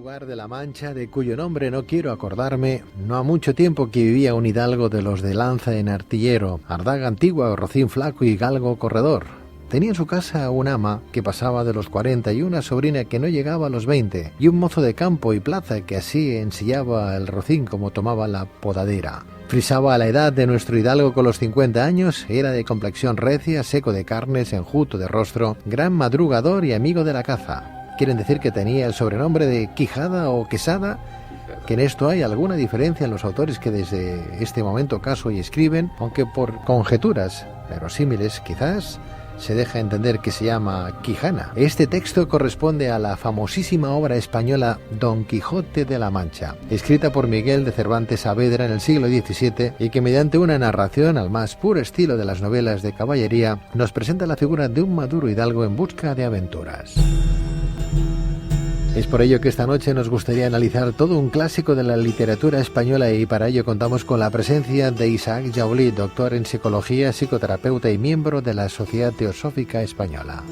lugar de la Mancha de cuyo nombre no quiero acordarme, no ha mucho tiempo que vivía un hidalgo de los de lanza en artillero, ardaga antigua, rocín flaco y galgo corredor. Tenía en su casa un ama que pasaba de los 40 y una sobrina que no llegaba a los 20, y un mozo de campo y plaza que así ensillaba el rocín como tomaba la podadera. Frisaba a la edad de nuestro hidalgo con los 50 años, era de complexión recia, seco de carnes, enjuto de rostro, gran madrugador y amigo de la caza. Quieren decir que tenía el sobrenombre de Quijada o Quesada, que en esto hay alguna diferencia en los autores que desde este momento caso y escriben, aunque por conjeturas verosímiles quizás se deja entender que se llama Quijana. Este texto corresponde a la famosísima obra española Don Quijote de la Mancha, escrita por Miguel de Cervantes Saavedra en el siglo XVII y que mediante una narración al más puro estilo de las novelas de caballería nos presenta la figura de un maduro hidalgo en busca de aventuras. Es por ello que esta noche nos gustaría analizar todo un clásico de la literatura española y para ello contamos con la presencia de Isaac Jaulí, doctor en psicología, psicoterapeuta y miembro de la Sociedad Teosófica Española.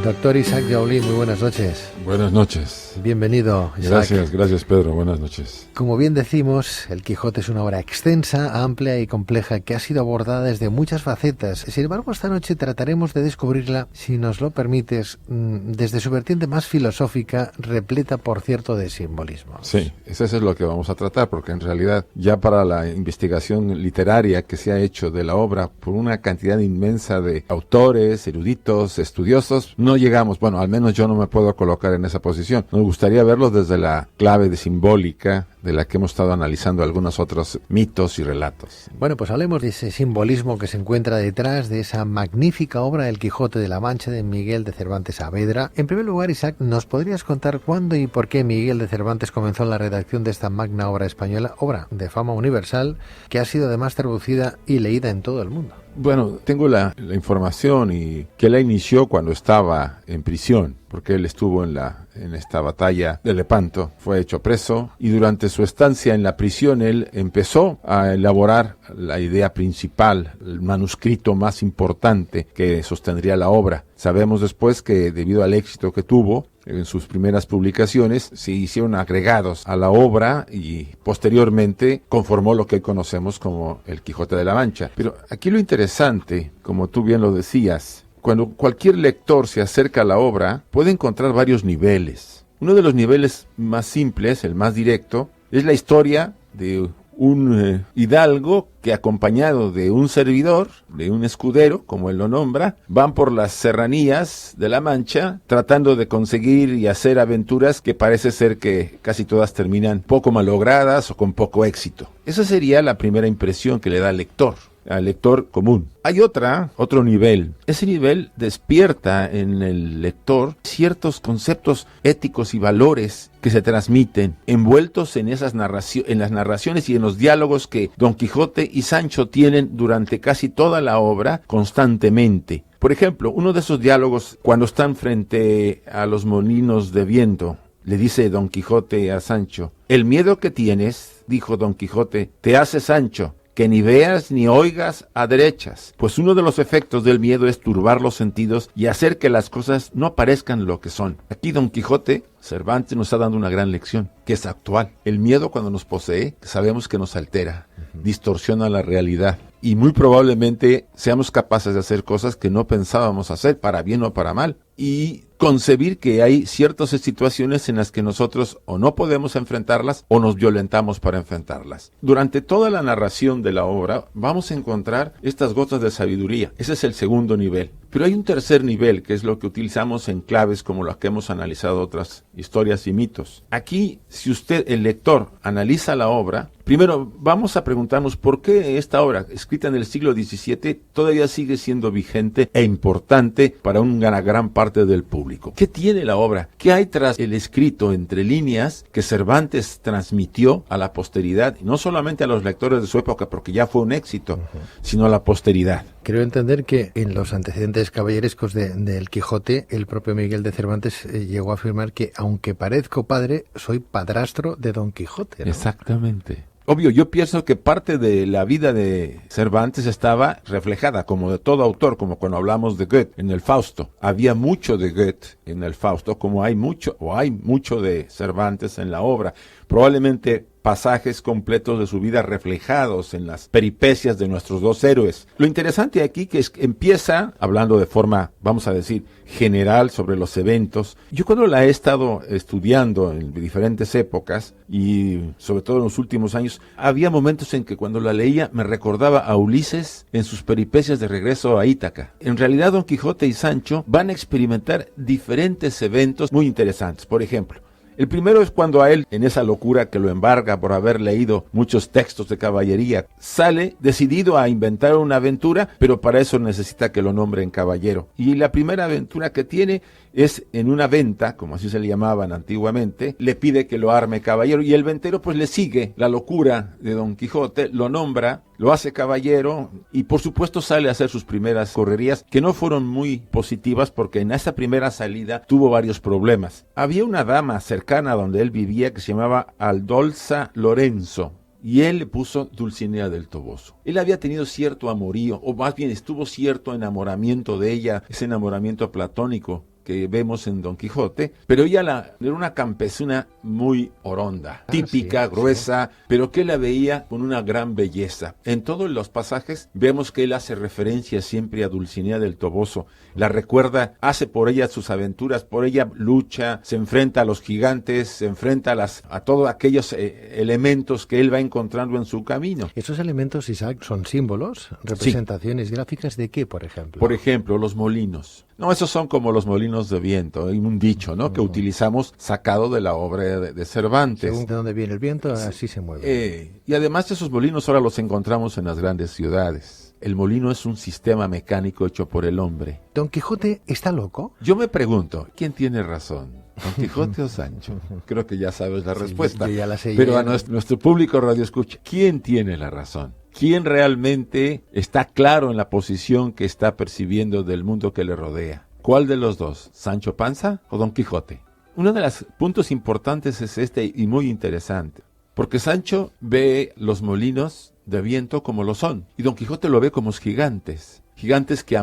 Doctor Isaac Jaulí, muy buenas noches. Buenas noches. Bienvenido, Isaac. Gracias Pedro, buenas noches. Como bien decimos, El Quijote es una obra extensa, amplia y compleja que ha sido abordada desde muchas facetas. Sin embargo, esta noche trataremos de descubrirla, si nos lo permites, desde su vertiente más filosófica, repleta, por cierto, de simbolismo. Sí, eso es lo que vamos a tratar, porque en realidad ya para la investigación literaria que se ha hecho de la obra por una cantidad inmensa de autores, eruditos, estudiosos, no llegamos, bueno, al menos yo no me puedo colocar en esa posición. Nos gustaría verlo desde la clave de simbólica de la que hemos estado analizando algunos otros mitos y relatos. Bueno, pues hablemos de ese simbolismo que se encuentra detrás de esa magnífica obra El Quijote de la Mancha de Miguel de Cervantes Saavedra. En primer lugar, Isaac, ¿nos podrías contar cuándo y por qué Miguel de Cervantes comenzó la redacción de esta magna obra española, obra de fama universal, que ha sido además traducida y leída en todo el mundo? Bueno, tengo la información y que la inició cuando estaba en prisión, porque él estuvo en esta batalla de Lepanto, fue hecho preso y durante su estancia en la prisión él empezó a elaborar la idea principal, el manuscrito más importante que sostendría la obra. Sabemos después que debido al éxito que tuvo en sus primeras publicaciones, se hicieron agregados a la obra y posteriormente conformó lo que hoy conocemos como El Quijote de la Mancha. Pero aquí lo interesante, como tú bien lo decías, cuando cualquier lector se acerca a la obra, puede encontrar varios niveles. Uno de los niveles más simples, el más directo, es la historia de un hidalgo que acompañado de un servidor, de un escudero, como él lo nombra, van por las serranías de la Mancha tratando de conseguir y hacer aventuras que parece ser que casi todas terminan poco malogradas o con poco éxito. Esa sería la primera impresión que le da al lector común. Hay otro nivel. Ese nivel despierta en el lector ciertos conceptos éticos y valores que se transmiten, envueltos en las narraciones y en los diálogos que Don Quijote y Sancho tienen durante casi toda la obra constantemente. Por ejemplo, uno de esos diálogos, cuando están frente a los molinos de viento, le dice Don Quijote a Sancho: «El miedo que tienes», dijo Don Quijote, «te hace, Sancho, que ni veas ni oigas a derechas, pues uno de los efectos del miedo es turbar los sentidos y hacer que las cosas no parezcan lo que son». Aquí Don Quijote, Cervantes nos está dando una gran lección, que es actual. El miedo, cuando nos posee, sabemos que nos altera, distorsiona la realidad, y muy probablemente seamos capaces de hacer cosas que no pensábamos hacer, para bien o para mal, y concebir que hay ciertas situaciones en las que nosotros o no podemos enfrentarlas o nos violentamos para enfrentarlas. Durante toda la narración de la obra vamos a encontrar estas gotas de sabiduría. Ese es el segundo nivel. Pero hay un tercer nivel, que es lo que utilizamos en claves como las que hemos analizado otras historias y mitos. Aquí, si usted, el lector, analiza la obra, primero vamos a preguntarnos por qué esta obra, escrita en el siglo XVII, todavía sigue siendo vigente e importante para una gran parte del público. ¿Qué tiene la obra? ¿Qué hay tras el escrito entre líneas que Cervantes transmitió a la posteridad? Y no solamente a los lectores de su época, porque ya fue un éxito, sino a la posteridad. Creo entender que en los antecedentes caballerescos del Quijote, el propio Miguel de Cervantes llegó a afirmar que, aunque parezco padre, soy padrastro de Don Quijote, ¿no? Exactamente. Obvio, yo pienso que parte de la vida de Cervantes estaba reflejada, como de todo autor, como cuando hablamos de Goethe en el Fausto. Había mucho de Goethe en el Fausto, como hay mucho de Cervantes en la obra. Probablemente pasajes completos de su vida reflejados en las peripecias de nuestros dos héroes. Lo interesante aquí que es que empieza hablando de forma, vamos a decir, general sobre los eventos. Yo cuando la he estado estudiando en diferentes épocas y sobre todo en los últimos años, había momentos en que cuando la leía me recordaba a Ulises en sus peripecias de regreso a Ítaca. En realidad Don Quijote y Sancho van a experimentar diferentes eventos muy interesantes. Por ejemplo, el primero es cuando a él, en esa locura que lo embarga por haber leído muchos textos de caballería, sale decidido a inventar una aventura, pero para eso necesita que lo nombren caballero. Y la primera aventura que tiene es en una venta, como así se le llamaban antiguamente, le pide que lo arme caballero y el ventero pues le sigue la locura de Don Quijote, lo nombra, lo hace caballero y por supuesto sale a hacer sus primeras correrías que no fueron muy positivas porque en esa primera salida tuvo varios problemas. Había una dama cercana donde él vivía que se llamaba Aldolza Lorenzo. Y él le puso Dulcinea del Toboso. Él había tenido cierto amorío, o más bien estuvo cierto enamoramiento de ella, ese enamoramiento platónico que vemos en Don Quijote, pero ella era una campesina muy oronda, típica, gruesa, pero que la veía con una gran belleza. En todos los pasajes vemos que él hace referencia siempre a Dulcinea del Toboso, la recuerda, hace por ella sus aventuras, por ella lucha, se enfrenta a los gigantes, se enfrenta a todos aquellos elementos que él va encontrando en su camino. Esos elementos, Isaac, son símbolos, representaciones gráficas de qué, por ejemplo. Por ejemplo, los molinos. No, esos son como los molinos de viento, hay un dicho, ¿no? Que utilizamos sacado de la obra de Cervantes. Según de dónde viene el viento, así se mueve. Y además esos molinos ahora los encontramos en las grandes ciudades. El molino es un sistema mecánico hecho por el hombre. ¿Don Quijote está loco? Yo me pregunto, ¿quién tiene razón? ¿Don Quijote o Sancho? Creo que ya sabes la respuesta. Yo ya la sé. Pero a nuestro público radio escucha, ¿quién tiene la razón? ¿Quién realmente está claro en la posición que está percibiendo del mundo que le rodea? ¿Cuál de los dos? ¿Sancho Panza o Don Quijote? Uno de los puntos importantes es este y muy interesante, porque Sancho ve los molinos de viento como lo son, y Don Quijote lo ve como gigantes. Gigantes que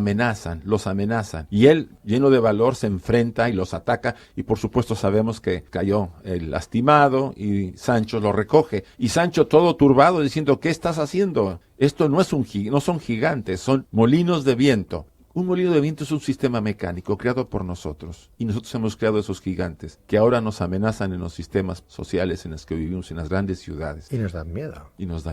los amenazan. Y él, lleno de valor, se enfrenta y los ataca. Y por supuesto sabemos que cayó el lastimado y Sancho lo recoge. Y Sancho todo turbado diciendo, ¿qué estás haciendo? Esto no son gigantes, son molinos de viento. Un molino de viento es un sistema mecánico creado por nosotros. Y nosotros hemos creado esos gigantes que ahora nos amenazan en los sistemas sociales en los que vivimos, en las grandes ciudades. Y nos dan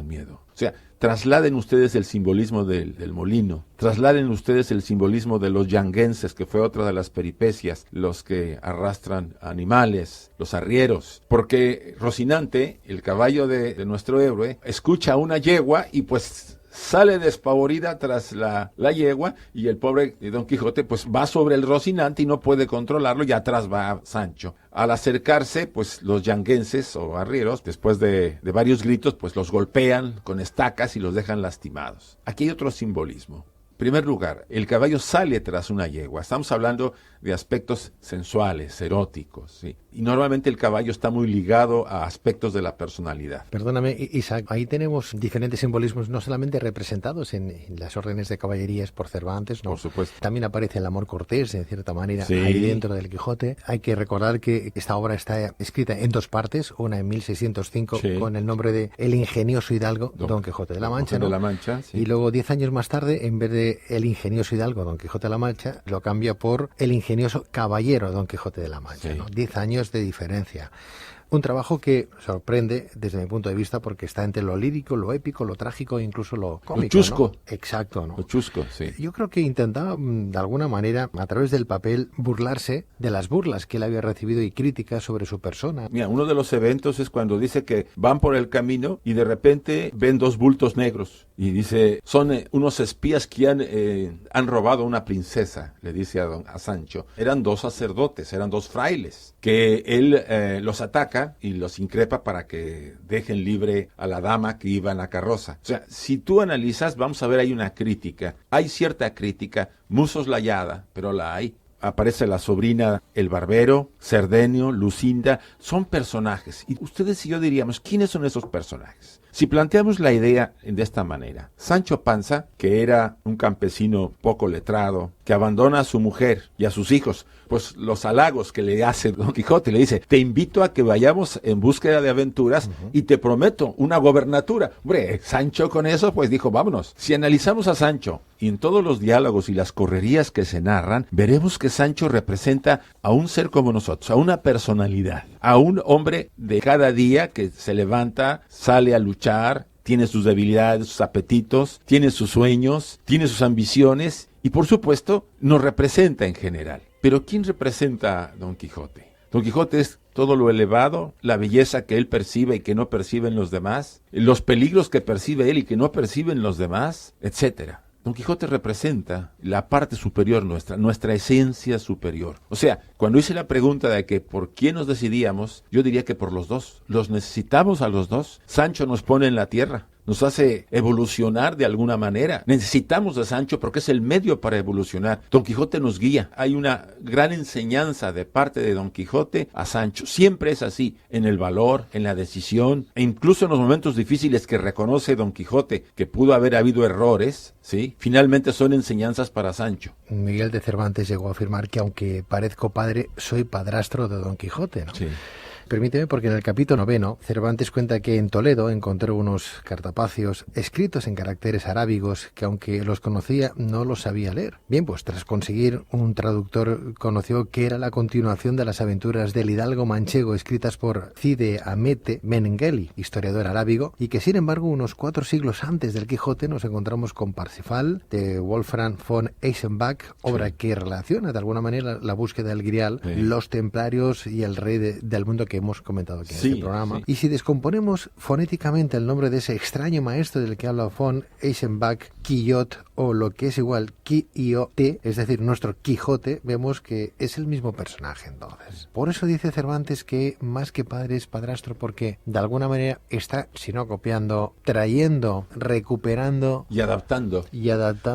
miedo. O sea, trasladen ustedes el simbolismo del molino. Trasladen ustedes el simbolismo de los yanguenses, que fue otra de las peripecias, los que arrastran animales, los arrieros. Porque Rocinante, el caballo de nuestro héroe, escucha a una yegua y pues sale despavorida tras la yegua y el pobre Don Quijote pues va sobre el Rocinante y no puede controlarlo y atrás va Sancho. Al acercarse pues los yanguenses o arrieros después de varios gritos pues los golpean con estacas y los dejan lastimados. Aquí hay otro simbolismo. En primer lugar, el caballo sale tras una yegua. Estamos hablando de aspectos sensuales, eróticos, ¿sí? Y normalmente el caballo está muy ligado a aspectos de la personalidad. Perdóname, Isaac, ahí tenemos diferentes simbolismos, no solamente representados en las órdenes de caballerías por Cervantes, ¿no? Por supuesto. También aparece el amor cortés, en cierta manera, sí, ahí dentro del Quijote. Hay que recordar que esta obra está escrita en dos partes, una en 1605 sí, con el nombre de El ingenioso hidalgo Don Quijote de la Mancha, ¿no? De la Mancha, sí. Y luego 10 años más tarde, en vez de El ingenioso hidalgo Don Quijote de la Mancha, lo cambia por El ingenioso caballero Don Quijote de la Mancha, sí, ¿no? 10 años de diferencia. Un trabajo que sorprende desde mi punto de vista porque está entre lo lírico, lo épico, lo trágico e incluso lo cómico. Lo chusco. ¿No? Exacto, ¿no? Lo chusco, sí. Yo creo que intentaba de alguna manera, a través del papel, burlarse de las burlas que él había recibido y críticas sobre su persona. Mira, uno de los eventos es cuando dice que van por el camino y de repente ven dos bultos negros. Y dice, son unos espías que han robado una princesa, le dice a Sancho. Eran dos sacerdotes, eran dos frailes, que él los ataca y los increpa para que dejen libre a la dama que iba en la carroza. O sea, si tú analizas, vamos a ver, hay una crítica. Hay cierta crítica, muy soslayada, pero la hay. Aparece la sobrina, el barbero, Cerdenio, Lucinda, son personajes. Y ustedes y yo diríamos, ¿quiénes son esos personajes? Si planteamos la idea de esta manera, Sancho Panza, que era un campesino poco letrado, que abandona a su mujer y a sus hijos, pues los halagos que le hace Don Quijote, le dice, te invito a que vayamos en búsqueda de aventuras y te prometo una gobernatura. Hombre, Sancho con eso pues dijo, vámonos. Si analizamos a Sancho y en todos los diálogos y las correrías que se narran, veremos que Sancho representa a un ser como nosotros, a una personalidad, a un hombre de cada día que se levanta, sale a luchar, tiene sus debilidades, sus apetitos, tiene sus sueños, tiene sus ambiciones y por supuesto nos representa en general. Pero ¿quién representa a Don Quijote? Don Quijote es todo lo elevado, la belleza que él percibe y que no perciben los demás, los peligros que percibe él y que no perciben los demás, etcétera. Don Quijote representa la parte superior nuestra esencia superior. O sea, cuando hice la pregunta de que por quién nos decidíamos, yo diría que por los dos. Los necesitamos a los dos. Sancho nos pone en la tierra, nos hace evolucionar de alguna manera. Necesitamos de Sancho porque es el medio para evolucionar. Don Quijote nos guía. Hay una gran enseñanza de parte de Don Quijote a Sancho. Siempre es así, en el valor, en la decisión, e incluso en los momentos difíciles que reconoce Don Quijote que pudo haber habido errores, ¿sí? Finalmente son enseñanzas para Sancho. Miguel de Cervantes llegó a afirmar que aunque parezco padre, soy padrastro de Don Quijote, ¿no? Sí. Permíteme, porque en el capítulo 9, Cervantes cuenta que en Toledo encontró unos cartapacios escritos en caracteres arábigos que, aunque los conocía, no los sabía leer. Bien, pues tras conseguir un traductor, conoció que era la continuación de las aventuras del hidalgo manchego escritas por Cide Hamete Benengeli, historiador arábigo, y que sin embargo unos 4 siglos antes del Quijote nos encontramos con Parsifal de Wolfram von Eichenbach, obra que relaciona de alguna manera la búsqueda del Grial, los templarios y el rey del mundo que hemos comentado aquí en este programa. Sí. Y si descomponemos fonéticamente el nombre de ese extraño maestro del que habla von Eichenbach, Quillot, o lo que es igual, Quiote, es decir, nuestro Quijote, vemos que es el mismo personaje entonces. Por eso dice Cervantes que más que padre es padrastro, porque de alguna manera está, si no copiando, trayendo, recuperando y adaptando.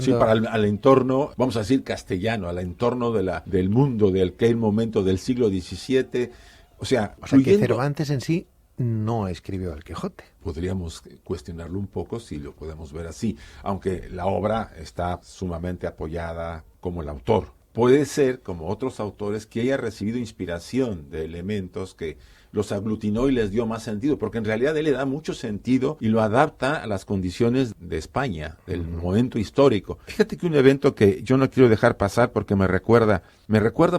Sí, para al entorno, vamos a decir castellano, al entorno del mundo de aquel momento del siglo XVII. O sea que Cervantes en sí no escribió el Quijote. Podríamos cuestionarlo un poco si lo podemos ver así, aunque la obra está sumamente apoyada como el autor. Puede ser, como otros autores, que haya recibido inspiración de elementos que los aglutinó y les dio más sentido, porque en realidad él le da mucho sentido y lo adapta a las condiciones de España, del momento histórico. Fíjate que un evento que yo no quiero dejar pasar porque me recuerda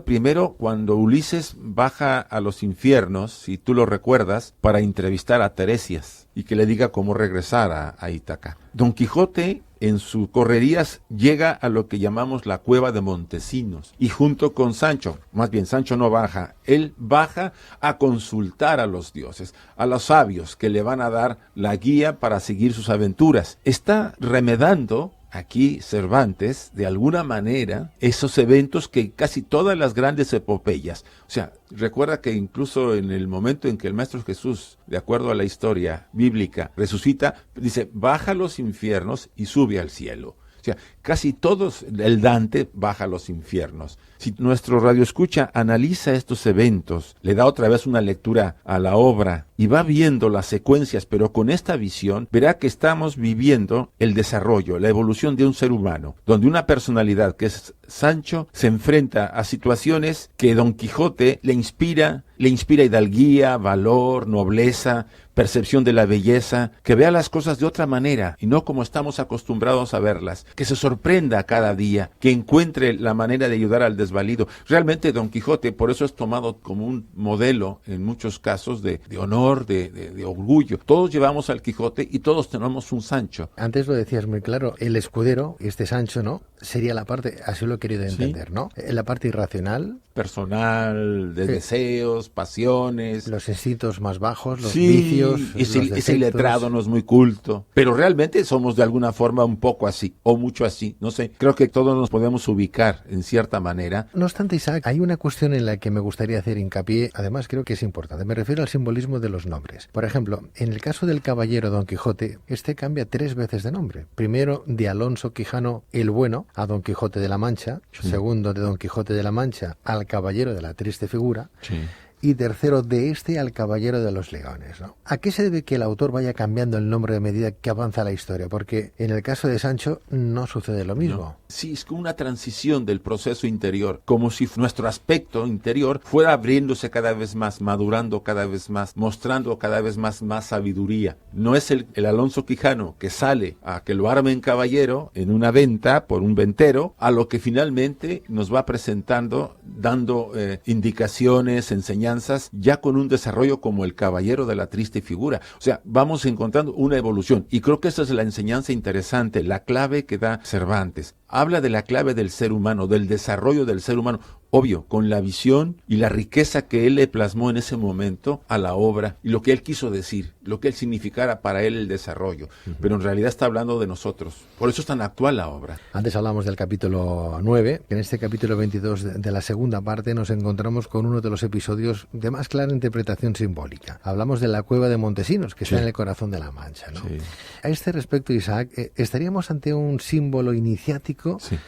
primero cuando Ulises baja a los infiernos, si tú lo recuerdas, para entrevistar a Teresias y que le diga cómo regresar a Ítaca. Don Quijote en sus correrías llega a lo que llamamos la cueva de Montesinos y junto con Sancho, más bien Sancho no baja, él baja a consultar a los dioses, a los sabios que le van a dar la guía para seguir sus aventuras. Está remedando aquí Cervantes, de alguna manera, esos eventos que casi todas las grandes epopeyas, o sea, recuerda que incluso en el momento en que el Maestro Jesús, de acuerdo a la historia bíblica, resucita, dice, baja a los infiernos y sube al cielo. O sea, casi todos, el Dante baja a los infiernos. Si nuestro radioescucha analiza estos eventos, le da otra vez una lectura a la obra y va viendo las secuencias, pero con esta visión, verá que estamos viviendo el desarrollo, la evolución de un ser humano, donde una personalidad que es Sancho se enfrenta a situaciones que Don Quijote le inspira hidalguía, valor, nobleza, percepción de la belleza, que vea las cosas de otra manera y no como estamos acostumbrados a verlas, que se sorprenda cada día, que encuentre la manera de ayudar al desvalido. Realmente Don Quijote por eso es tomado como un modelo en muchos casos de honor, de orgullo. Todos llevamos al Quijote y todos tenemos un Sancho. Antes lo decías muy claro, el escudero, este Sancho, ¿no? Sería la parte, así lo he querido entender, ¿sí? ¿No? La parte irracional. Personal, de deseos, pasiones. Los instintos más bajos, los vicios, ese iletrado no es muy culto. Pero realmente somos de alguna forma un poco así, o mucho así, no sé. Creo que todos nos podemos ubicar en cierta manera. No obstante, Isaac, hay una cuestión en la que me gustaría hacer hincapié, además creo que es importante. Me refiero al simbolismo de los nombres. Por ejemplo, en el caso del caballero Don Quijote, este cambia 3 veces de nombre. Primero, de Alonso Quijano el Bueno a Don Quijote de la Mancha. Sí. Segundo, de Don Quijote de la Mancha al Caballero de la Triste Figura. Sí. y tercero de este al Caballero de los Leones, ¿no? ¿A qué se debe que el autor vaya cambiando el nombre a medida que avanza la historia? Porque en el caso de Sancho no sucede lo mismo. No. Sí, es como una transición del proceso interior, como si nuestro aspecto interior fuera abriéndose cada vez más, madurando cada vez más, mostrando cada vez más sabiduría. No es el Alonso Quijano que sale a que lo armen caballero en una venta por un ventero, a lo que finalmente nos va presentando, dando indicaciones, enseñanzas, ya con un desarrollo como el caballero de la triste figura. O sea, vamos encontrando una evolución, y creo que esa es la enseñanza interesante, la clave que da Cervantes. Habla de la clave del ser humano, del desarrollo del ser humano, obvio, con la visión y la riqueza que él le plasmó en ese momento a la obra, y lo que él quiso decir, lo que él significara para él el desarrollo. Pero en realidad está hablando de nosotros. Por eso es tan actual la obra. Antes hablamos del capítulo 9, que en este capítulo 22 de la segunda parte nos encontramos con uno de los episodios de más clara interpretación simbólica. Hablamos de la cueva de Montesinos, que está en el corazón de la Mancha, ¿no? Sí. A este respecto, Isaac, ¿estaríamos ante un símbolo iniciático? Sí.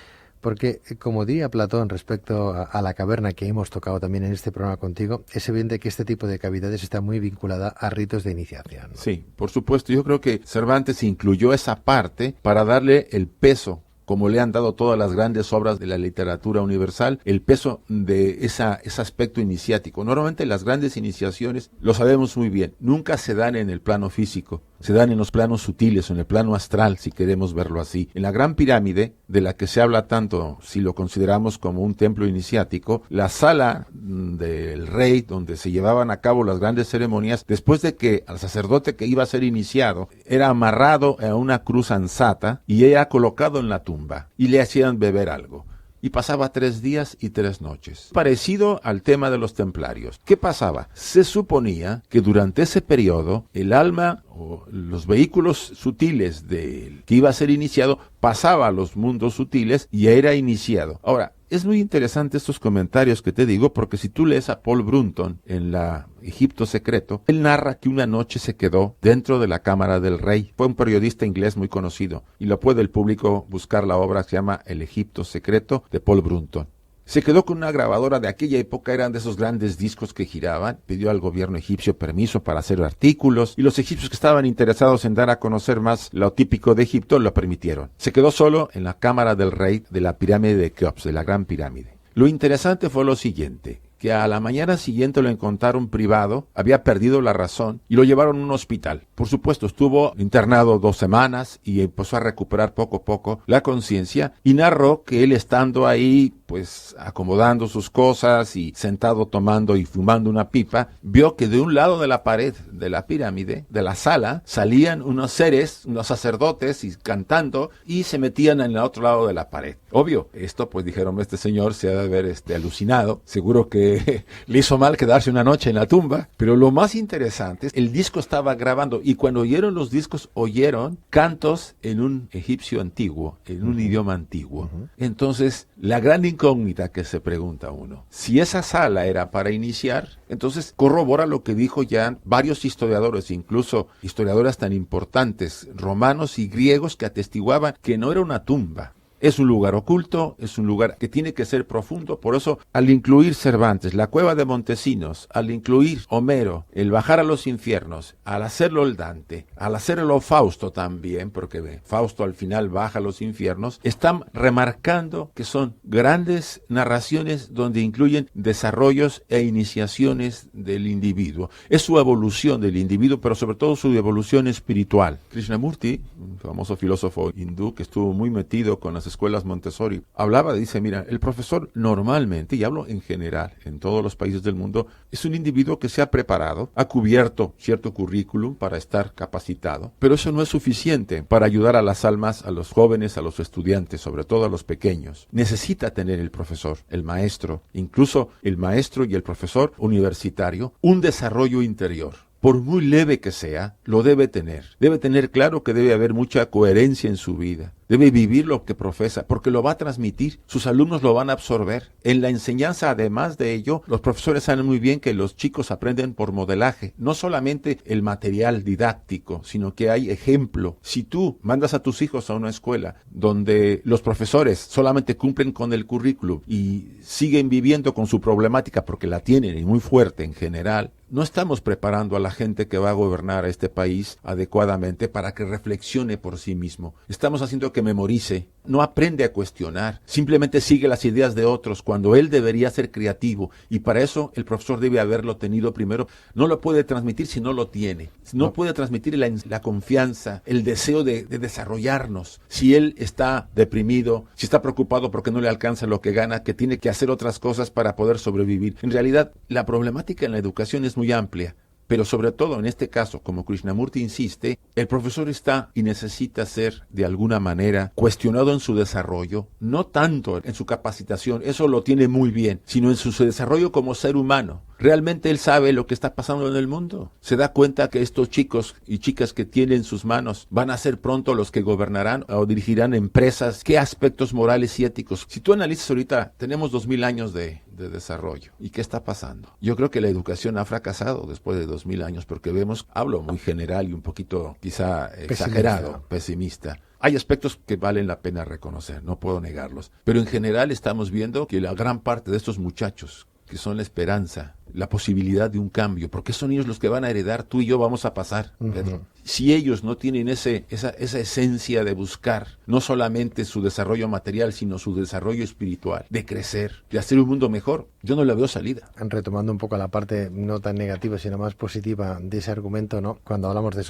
Porque, como diría Platón respecto a la caverna que hemos tocado también en este programa contigo, es evidente que este tipo de cavidades está muy vinculada a ritos de iniciación, ¿no? Sí, por supuesto. Yo creo que Cervantes incluyó esa parte para darle el peso, como le han dado todas las grandes obras de la literatura universal, el peso de ese aspecto iniciático. Normalmente las grandes iniciaciones, lo sabemos muy bien, nunca se dan en el plano físico, se dan en los planos sutiles, en el plano astral, si queremos verlo así. En la Gran Pirámide, de la que se habla tanto, si lo consideramos como un templo iniciático, la sala del rey, donde se llevaban a cabo las grandes ceremonias, después de que al sacerdote que iba a ser iniciado, era amarrado a una cruz ansata y era colocado en la tumba, y le hacían beber algo. Y pasaba 3 días y 3 noches. Parecido al tema de los templarios. ¿Qué pasaba? Se suponía que durante ese periodo el alma o los vehículos sutiles del que iba a ser iniciado pasaba a los mundos sutiles y era iniciado. Ahora, es muy interesante estos comentarios que te digo, porque si tú lees a Paul Brunton en la Egipto Secreto, él narra que una noche se quedó dentro de la cámara del rey. Fue un periodista inglés muy conocido, y lo puede el público buscar. La obra se llama El Egipto Secreto, de Paul Brunton. Se quedó con una grabadora de aquella época, eran de esos grandes discos que giraban, pidió al gobierno egipcio permiso para hacer artículos, y los egipcios que estaban interesados en dar a conocer más lo típico de Egipto lo permitieron. Se quedó solo en la cámara del rey de la pirámide de Keops, de la Gran Pirámide. Lo interesante fue lo siguiente, que a la mañana siguiente lo encontraron privado, había perdido la razón y lo llevaron a un hospital. Por supuesto, estuvo internado 2 semanas y empezó a recuperar poco a poco la conciencia, y narró que él, estando ahí, pues acomodando sus cosas y sentado tomando y fumando una pipa, vio que de un lado de la pared de la pirámide, de la sala, salían unos seres, unos sacerdotes, y cantando, y se metían en el otro lado de la pared. Obvio, esto pues dijeron, este señor se ha de haber alucinado, seguro que le hizo mal quedarse una noche en la tumba. Pero lo más interesante es, el disco estaba grabando, y cuando oyeron los discos, oyeron cantos en un egipcio antiguo, en un idioma antiguo. Entonces, la gran incógnita que se pregunta uno, si esa sala era para iniciar, entonces corrobora lo que dijo ya varios historiadores, incluso historiadores tan importantes, romanos y griegos, que atestiguaban que no era una tumba. Es un lugar oculto, es un lugar que tiene que ser profundo. Por eso, al incluir Cervantes, la cueva de Montesinos, al incluir Homero, el bajar a los infiernos, al hacerlo el Dante, al hacerlo Fausto también, porque Fausto al final baja a los infiernos, están remarcando que son grandes narraciones donde incluyen desarrollos e iniciaciones del individuo. Es su evolución del individuo, pero sobre todo su evolución espiritual. Krishnamurti, un famoso filósofo hindú que estuvo muy metido con las escuelas Montessori, hablaba, dice, mira, el profesor normalmente, y hablo en general, en todos los países del mundo, es un individuo que se ha preparado, ha cubierto cierto currículum para estar capacitado, pero eso no es suficiente para ayudar a las almas, a los jóvenes, a los estudiantes, sobre todo a los pequeños. Necesita tener el profesor, el maestro, incluso el maestro y el profesor universitario, un desarrollo interior. Por muy leve que sea, lo debe tener. Debe tener claro que debe haber mucha coherencia en su vida. debe vivir lo que profesa, porque lo va a transmitir, sus alumnos lo van a absorber. En la enseñanza, además de ello, los profesores saben muy bien que los chicos aprenden por modelaje, no solamente el material didáctico, sino que hay ejemplo. Si tú mandas a tus hijos a una escuela donde los profesores solamente cumplen con el currículum y siguen viviendo con su problemática porque la tienen y muy fuerte en general, no estamos preparando a la gente que va a gobernar a este país adecuadamente para que reflexione por sí mismo. Estamos haciendo que memorice, no aprende a cuestionar, simplemente sigue las ideas de otros cuando él debería ser creativo, y para eso el profesor debe haberlo tenido primero. No lo puede transmitir si no lo tiene. No puede transmitir la confianza, el deseo de desarrollarnos. Si él está deprimido, si está preocupado porque no le alcanza lo que gana, que tiene que hacer otras cosas para poder sobrevivir. En realidad, la problemática en la educación es muy amplia, pero sobre todo en este caso, como Krishnamurti insiste, el profesor está y necesita ser de alguna manera cuestionado en su desarrollo, no tanto en su capacitación, eso lo tiene muy bien, sino en su desarrollo como ser humano. ¿Realmente él sabe lo que está pasando en el mundo? ¿Se da cuenta que estos chicos y chicas que tiene en sus manos van a ser pronto los que gobernarán o dirigirán empresas? ¿Qué aspectos morales y éticos? Si tú analizas ahorita, tenemos 2000 años de desarrollo. ¿Y qué está pasando? Yo creo que la educación ha fracasado después de 2000 años porque vemos, hablo muy general y un poquito quizá exagerado, pesimista. Hay aspectos que valen la pena reconocer, no puedo negarlos. Pero en general estamos viendo que la gran parte de estos muchachos, que son la esperanza, la posibilidad de un cambio, porque son ellos los que van a heredar, tú y yo vamos a pasar, Pedro. Si ellos no tienen esa esencia de buscar no solamente su desarrollo material, sino su desarrollo espiritual, de crecer, de hacer un mundo mejor, yo no le veo salida. Retomando un poco la parte no tan negativa, sino más positiva de ese argumento, ¿no? Cuando hablamos de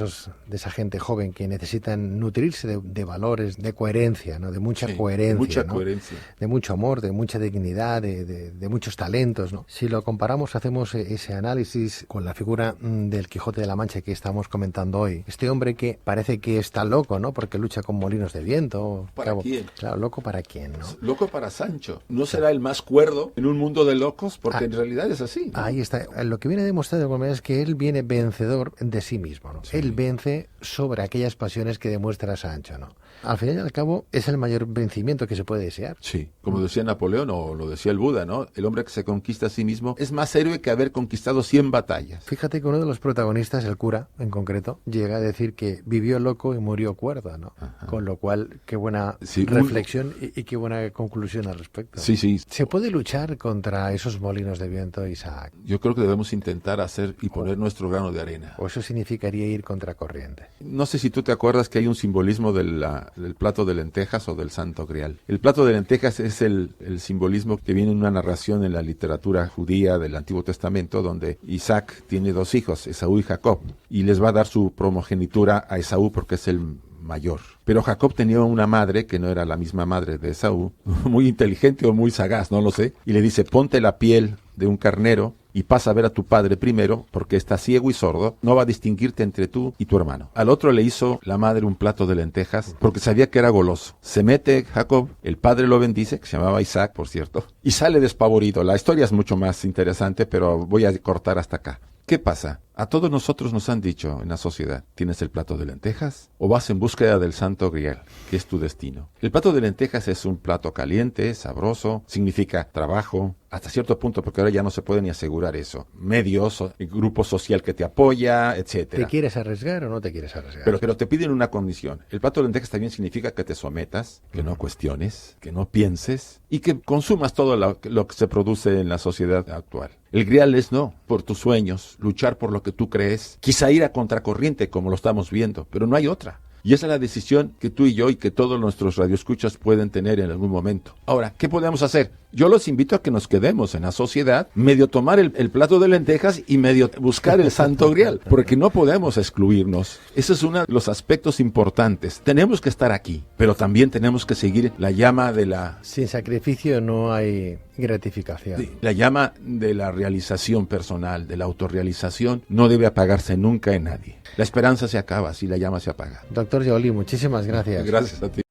esa gente joven que necesitan nutrirse de valores, de coherencia, ¿no? De mucha coherencia, mucha ¿no? coherencia. De mucho amor, de mucha dignidad, de muchos talentos, ¿no? Si lo comparamos, hacemos ese análisis con la figura del Quijote de la Mancha que estamos comentando hoy. Este hombre que parece que está loco, ¿no? Porque lucha con molinos de viento. ¿Para quién? Claro, loco para quién, ¿no? Loco para Sancho. ¿No será el más cuerdo en un mundo de locos? Porque en realidad es así, ¿no? Ahí está. Lo que viene demostrado es que él viene vencedor de sí mismo, ¿no? Sí. Él vence sobre aquellas pasiones que demuestra Sancho, ¿no? Al final y al cabo es el mayor vencimiento que se puede desear. Sí, como decía Napoleón o lo decía el Buda, ¿no? El hombre que se conquista a sí mismo es más héroe que haber conquistado 100 batallas. Fíjate que uno de los protagonistas, el cura en concreto, llega a decir que vivió loco y murió cuerdo, ¿no? Ajá. Con lo cual, qué buena reflexión y qué buena conclusión al respecto. Sí, sí. ¿Se puede luchar contra esos molinos de viento, Isaac? Yo creo que debemos intentar hacer y poner nuestro grano de arena. ¿O eso significaría ir contra corriente? No sé si tú te acuerdas que hay un simbolismo del plato de lentejas o del Santo Grial. El plato de lentejas es el simbolismo que viene en una narración en la literatura judía del Antiguo Testamento, donde Isaac tiene 2 hijos, Esaú y Jacob, y les va a dar su primogenitura a Esaú porque es el mayor. Pero Jacob tenía una madre que no era la misma madre de Esaú, muy inteligente o muy sagaz, no lo sé, y le dice: ponte la piel de un carnero y pasa a ver a tu padre primero, porque está ciego y sordo, no va a distinguirte entre tú y tu hermano. Al otro le hizo la madre un plato de lentejas, porque sabía que era goloso. Se mete Jacob, el padre lo bendice, que se llamaba Isaac, por cierto, y sale despavorido. La historia es mucho más interesante, pero voy a cortar hasta acá. ¿Qué pasa? A todos nosotros nos han dicho en la sociedad: ¿tienes el plato de lentejas? ¿O vas en búsqueda del Santo Grial, que es tu destino? El plato de lentejas es un plato caliente, sabroso, significa trabajo, hasta cierto punto, porque ahora ya no se puede ni asegurar eso. Medios, grupo social que te apoya, etcétera. ¿Te quieres arriesgar o no te quieres arriesgar? Pero te piden una condición. El plato de lentejas también significa que te sometas, que no cuestiones, que no pienses y que consumas todo lo que se produce en la sociedad actual. El grial es no, por tus sueños, luchar por lo que tú crees, quizá ir a contracorriente como lo estamos viendo, pero no hay otra. Y esa es la decisión que tú y yo y que todos nuestros radioescuchas pueden tener en algún momento. Ahora, ¿qué podemos hacer? Yo los invito a que nos quedemos en la sociedad, medio tomar el plato de lentejas y medio buscar el Santo Grial, porque no podemos excluirnos. Ese es uno de los aspectos importantes. Tenemos que estar aquí, pero también tenemos que seguir la llama de la... Sin sacrificio no hay gratificación. Sí, la llama de la realización personal, de la autorrealización, no debe apagarse nunca en nadie. La esperanza se acaba si la llama se apaga. Doctor Joly, muchísimas gracias. Gracias a ti.